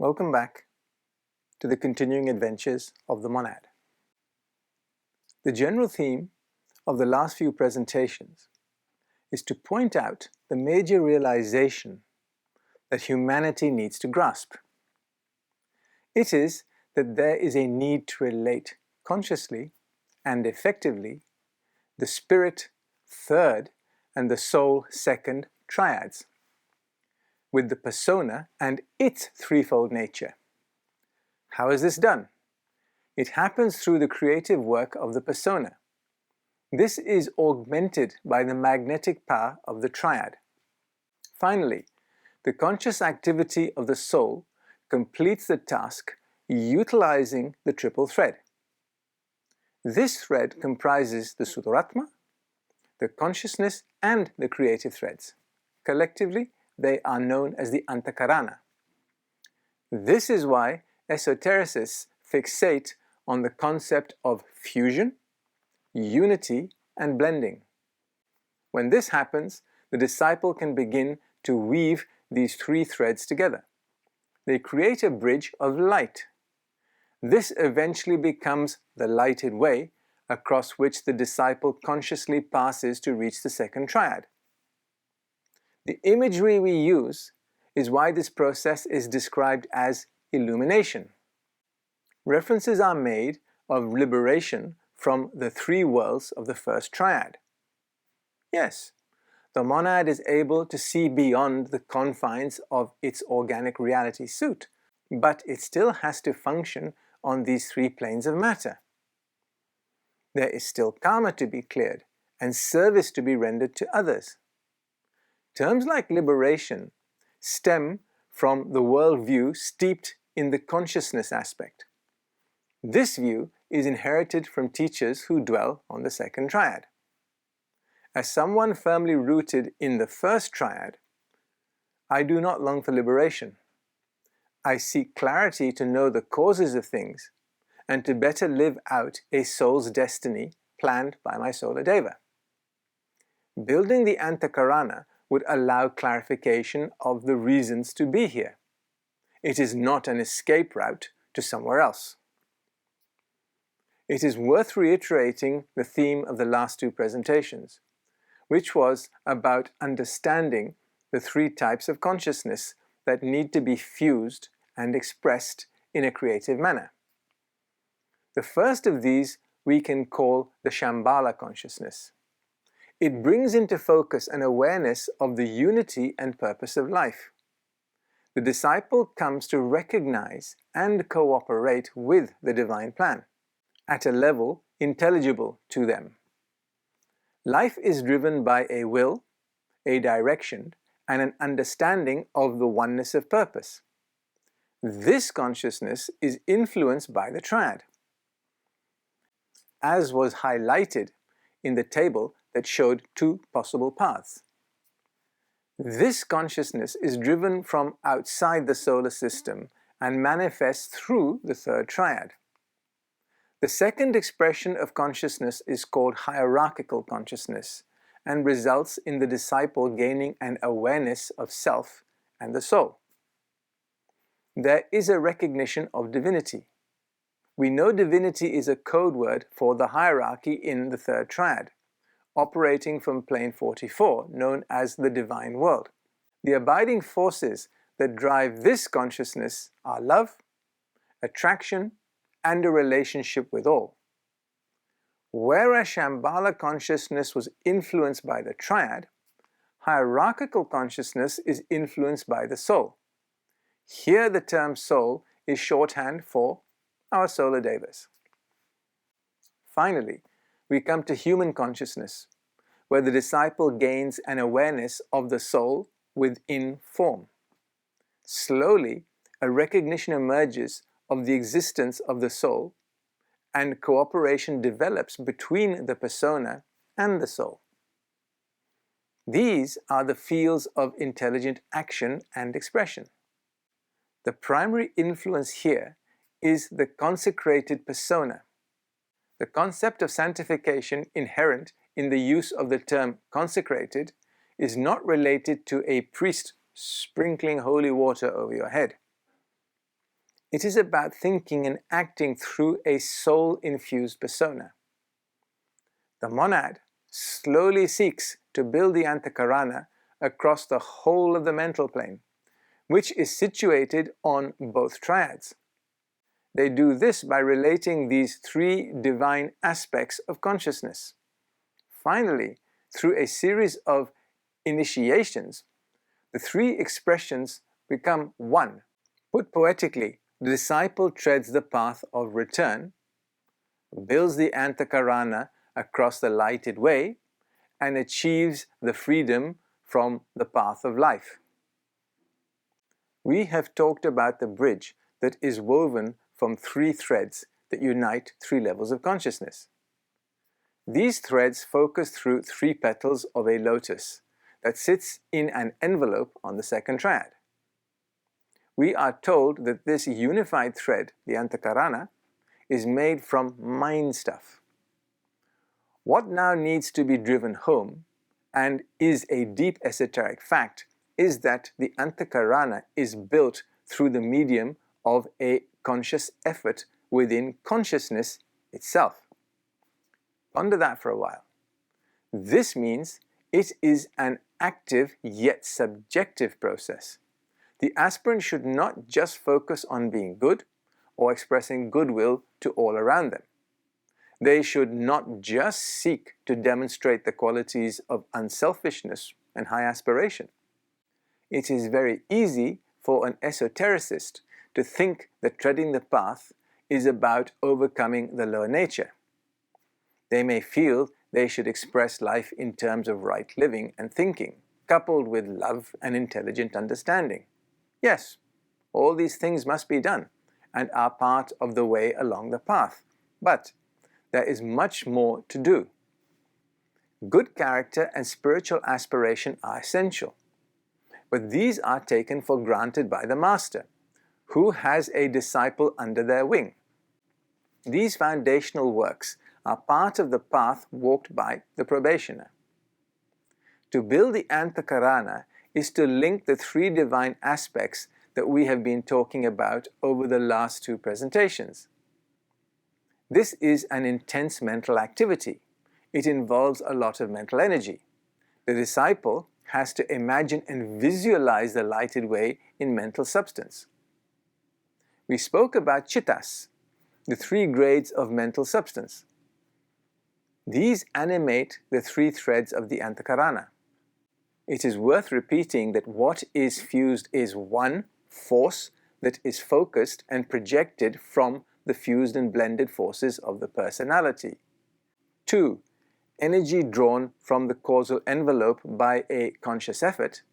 Welcome back to the continuing adventures of the monad. The general theme of the last few presentations is to point out the major realization that humanity needs to grasp. It is that there is a need to relate consciously and effectively the spirit, third, and the soul, second triads, with the persona and its threefold nature. How is this done? It happens through the creative work of the persona. This is augmented by the magnetic power of the triad. Finally, the conscious activity of the soul completes the task utilizing the triple thread. This thread comprises the Sudaratma, the consciousness, and the creative threads. Collectively, they are known as the Antahkarana. This is why esotericists fixate on the concept of fusion, unity, and blending. When this happens, the disciple can begin to weave these three threads together. They create a bridge of light. This eventually becomes the lighted way across which the disciple consciously passes to reach the second triad. The imagery we use is why this process is described as illumination. References are made of liberation from the three worlds of the first triad. Yes, the monad is able to see beyond the confines of its organic reality suit, but it still has to function on these three planes of matter. There is still karma to be cleared and service to be rendered to others. Terms like liberation stem from the worldview steeped in the consciousness aspect. This view is inherited from teachers who dwell on the second triad. As someone firmly rooted in the first triad, I do not long for liberation. I seek clarity to know the causes of things and to better live out a soul's destiny planned by my solar deva. Building the Antahkarana would allow clarification of the reasons to be here. It is not an escape route to somewhere else. It is worth reiterating the theme of the last two presentations, which was about understanding the three types of consciousness that need to be fused and expressed in a creative manner. The first of these we can call the Shambhala consciousness. It brings into focus an awareness of the unity and purpose of life. The disciple comes to recognize and cooperate with the divine plan at a level intelligible to them. Life is driven by a will, a direction, and an understanding of the oneness of purpose. This consciousness is influenced by the triad, as was highlighted in the table that showed two possible paths. This consciousness is driven from outside the solar system and manifests through the third triad. The second expression of consciousness is called hierarchical consciousness and results in the disciple gaining an awareness of self and the soul. There is a recognition of divinity. We know divinity is a code word for the hierarchy in the third triad, operating from plane 44, known as the divine world. The abiding forces that drive this consciousness are love, attraction, and a relationship with all. Whereas Shambhala consciousness was influenced by the triad, hierarchical consciousness is influenced by the soul. Here the term soul is shorthand for our solar devas. Finally, we come to human consciousness, where the disciple gains an awareness of the soul within form. Slowly, a recognition emerges of the existence of the soul, and cooperation develops between the persona and the soul. These are the fields of intelligent action and expression. The primary influence here is the consecrated persona. The concept of sanctification inherent in the use of the term consecrated is not related to a priest sprinkling holy water over your head. It is about thinking and acting through a soul-infused persona. The monad slowly seeks to build the Antahkarana across the whole of the mental plane, which is situated on both triads. They do this by relating these three divine aspects of consciousness. Finally, through a series of initiations, the three expressions become one. Put poetically, the disciple treads the path of return, builds the Antahkarana across the lighted way, and achieves the freedom from the path of life. We have talked about the bridge that is woven from three threads that unite three levels of consciousness. These threads focus through three petals of a lotus that sits in an envelope on the second triad. We are told that this unified thread, the Antahkarana, is made from mind stuff. What now needs to be driven home, and is a deep esoteric fact, is that the Antahkarana is built through the medium of a conscious effort within consciousness itself. Ponder that for a while. This means it is an active yet subjective process. The aspirant should not just focus on being good or expressing goodwill to all around them. They should not just seek to demonstrate the qualities of unselfishness and high aspiration. It is very easy for an esotericist to think that treading the path is about overcoming the lower nature. They may feel they should express life in terms of right living and thinking, coupled with love and intelligent understanding. Yes, all these things must be done and are part of the way along the path, but there is much more to do. Good character and spiritual aspiration are essential, but these are taken for granted by the master, who has a disciple under their wing. These foundational works are part of the path walked by the probationer. To build the Antahkarana is to link the three divine aspects that we have been talking about over the last two presentations. This is an intense mental activity. It involves a lot of mental energy. The disciple has to imagine and visualize the lighted way in mental substance. We spoke about chittas, the three grades of mental substance. These animate the three threads of the Antahkarana. It is worth repeating that what is fused is one, force that is focused and projected from the fused and blended forces of the personality. 2. Energy drawn from the causal envelope by a conscious effort.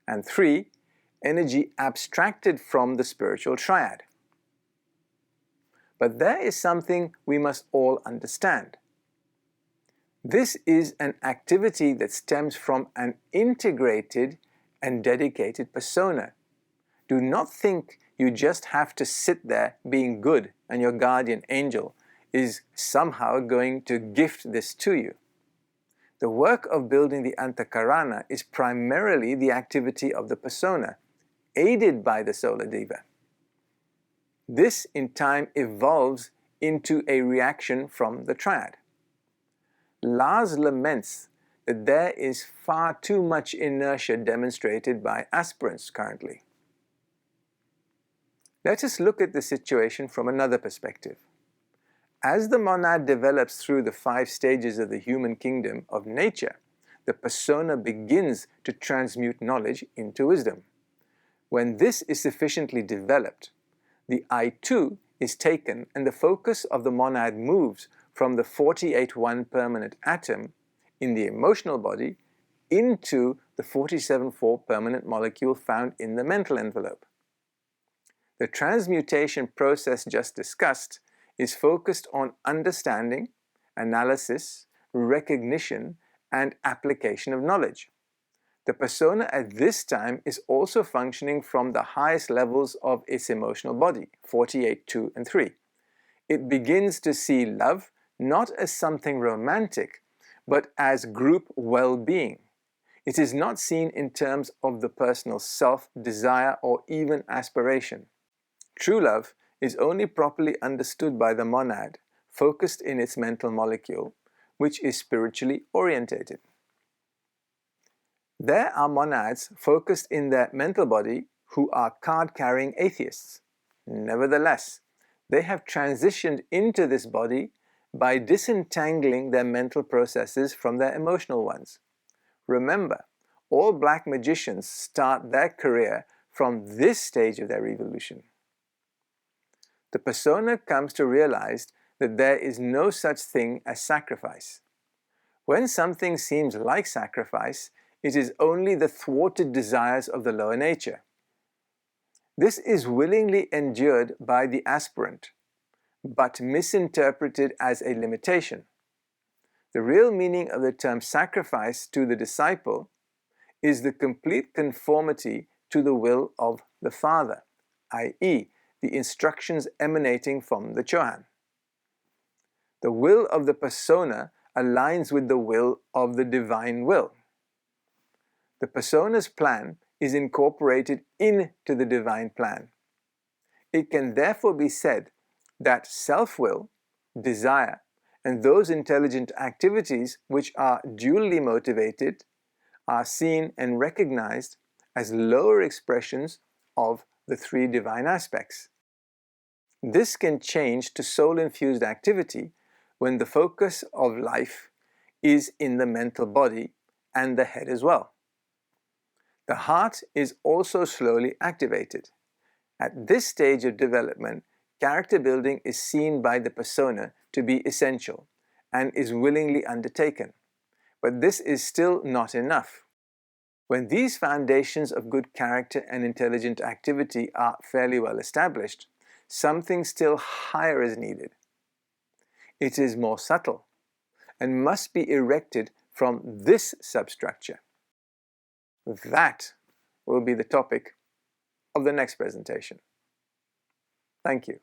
And 3. Energy abstracted from the spiritual triad. But there is something we must all understand. This is an activity that stems from an integrated and dedicated persona. Do not think you just have to sit there being good and your guardian angel is somehow going to gift this to you. The work of building the Antahkarana is primarily the activity of the persona, aided by the Solar Diva. This in time evolves into a reaction from the triad. Lars laments that there is far too much inertia demonstrated by aspirants currently. Let us look at the situation from another perspective. As the monad develops through the 5 stages of the human kingdom of nature, the persona begins to transmute knowledge into wisdom. When this is sufficiently developed, the I too is taken and the focus of the monad moves from the 48-1 permanent atom in the emotional body into the 47-4 permanent molecule found in the mental envelope. The transmutation process just discussed is focused on understanding, analysis, recognition, and application of knowledge. The persona at this time is also functioning from the highest levels of its emotional body, 48, 2, and 3. It begins to see love not as something romantic, but as group well-being. It is not seen in terms of the personal self, desire, or even aspiration. True love is only properly understood by the monad focused in its mental molecule, which is spiritually orientated. There are monads focused in their mental body who are card-carrying atheists. Nevertheless, they have transitioned into this body by disentangling their mental processes from their emotional ones. Remember, all black magicians start their career from this stage of their evolution. The persona comes to realize that there is no such thing as sacrifice. When something seems like sacrifice, it is only the thwarted desires of the lower nature. This is willingly endured by the aspirant, but misinterpreted as a limitation. The real meaning of the term sacrifice to the disciple is the complete conformity to the will of the Father, i.e., the instructions emanating from the Chohan. The will of the persona aligns with the will of the divine will. The persona's plan is incorporated into the divine plan. It can therefore be said that self-will, desire, and those intelligent activities which are dually motivated are seen and recognized as lower expressions of the three divine aspects. This can change to soul-infused activity when the focus of life is in the mental body and the head as well. The heart is also slowly activated. At this stage of development, character building is seen by the persona to be essential and is willingly undertaken. But this is still not enough. When these foundations of good character and intelligent activity are fairly well established, something still higher is needed. It is more subtle and must be erected from this substructure. That will be the topic of the next presentation. Thank you.